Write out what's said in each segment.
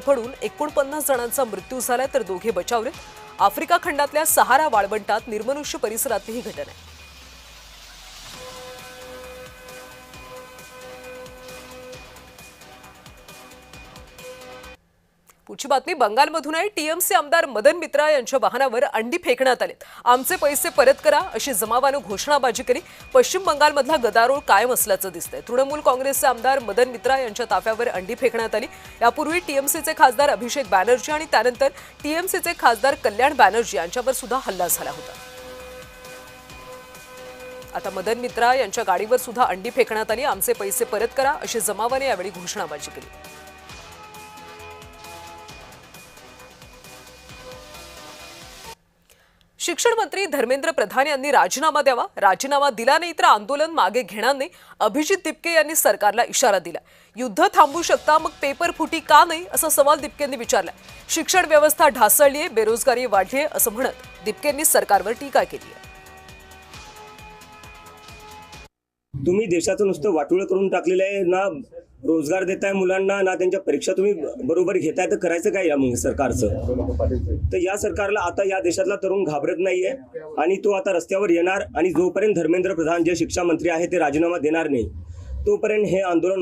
पडून 49 जणांचा मृत्यू झालाय तर दोघे बचावले। आफ्रिका खंडातल्या सहारा वाळवंटात निर्मनुष्य परिसरातली ही घटना आहे। पुढची बातमी बंगालमधून आहे। टीएमसी आमदार मदन मित्रा यांच्या वाहनावर अंडी फेकण्यात आले। आमचे पैसे परत करा अशी जमावानं घोषणाबाजी केली। पश्चिम बंगालमधला गदारोळ कायम असल्याचं दिसतंय। तृणमूल काँग्रेसचे आमदार मदन मित्रा यांच्या ताफ्यावर अंडी फेकण्यात आली। यापूर्वी टीएमसीचे खासदार अभिषेक बॅनर्जी आणि त्यानंतर टीएमसीचे खासदार कल्याण बॅनर्जी यांच्यावर सुद्धा हल्ला झाला होता। आता मदन मित्रा यांच्या गाडीवर सुद्धा अंडी फेकण्यात आली। आमचे पैसे परत करा अशी जमावाने यावेळी घोषणाबाजी केली। शिक्षण मंत्री धर्मेंद्र प्रधान यांनी राजीनामा द्यावा। राजीनामा दिला नाही तर आंदोलन मागे घेणार नाही। अभिजित दिपके यांनी सरकारला इशारा दिला। युद्ध थांबवू शकता मग पेपर फुटी का नाही असा सवाल दिपकेंनी विचारला। शिक्षण व्यवस्था ढासळली आहे, बेरोजगारी वाढली आहे असं म्हणत दिपकेंनी सरकारवर टीका केली आहे। तुम्ही देशाचं नुसतं वाटोळं करून टाकलेलं आहे ना, रोजगार देताय मुलांना ना त्यांच्या परीक्षा तुम्ही बरोबर घेताय, तर करायचं काय या मग सरकारचं? तर या सरकारला आता या देशातला तरुण घाबरत नाहीये आणि तो आता रस्त्यावर येणार आणि जोपर्यंत धर्मेंद्र प्रधान जे शिक्षा मंत्री आहे ते राजीनामा देणार नाही तोपर्यंत हे आंदोलन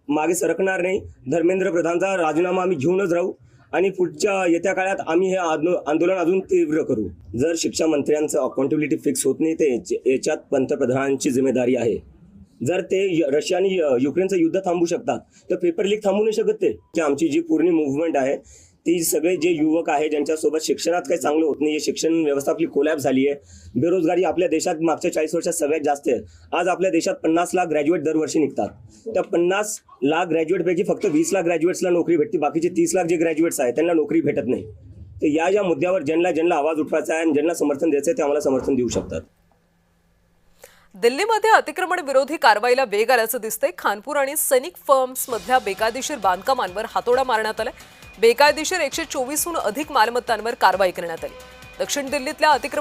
मागे सरकणार नाही। धर्मेंद्र प्रधानचा राजीनामा आम्ही घेऊनच राहू आणि पुढच्या येत्या काळात आम्ही हे आंदोलन अजून तीव्र करू। जर शिक्षा मंत्र्यांचं अकाउंटेबिलिटी फिक्स होत नाही तर याच्यात पंतप्रधानांची जिम्मेदारी आहे। जर ते रशिया आणि युक्रेनचं युद्ध थांबवू शकतात तर पेपर लीक थांबवू नाही शकत ते। की आमची जी पूर्ण मूव्हमेंट आहे ती सगळे जे युवक आहे ज्यांच्यासोबत शिक्षणात काही चांगलं होत नाही, शिक्षण व्यवस्था आपली कोलॅप्स झाली आहे। बेरोजगारी आपल्या देशात मागच्या 40 वर्षात सगळ्यात जास्त आहे। आज आपल्या देशात 50 लाख ग्रॅज्युएट दरवर्षी निघतात। त्या 50 लाख ग्रॅज्युएटपैकी फक्त 20 लाख ग्रॅज्युएट्सला नोकरी भेटते, बाकीचे 30 लाख जे ग्रॅज्युएट्स आहेत त्यांना नोकरी भेटत नाही। तर या मुद्द्यावर ज्यांना आवाज उठवायचा आहे आणि ज्यांना समर्थन द्यायचं आहे ते आम्हाला समर्थन देऊ शकतात। दिल्लीमध्ये अतिक्रमण विरोधी कारवाईला वेग आल्याचं दिसतंय। खानपूर आणि सैनिक फर्म्स मधल्या बेकायदेशीर बांधकामांवर हातोडा मारण्यात आलाय। बेकायदेशीर 124हून अधिक मालमत्तांवर कारवाई करण्यात आली। दक्षिण दिल्लीतल्या अतिक्रमण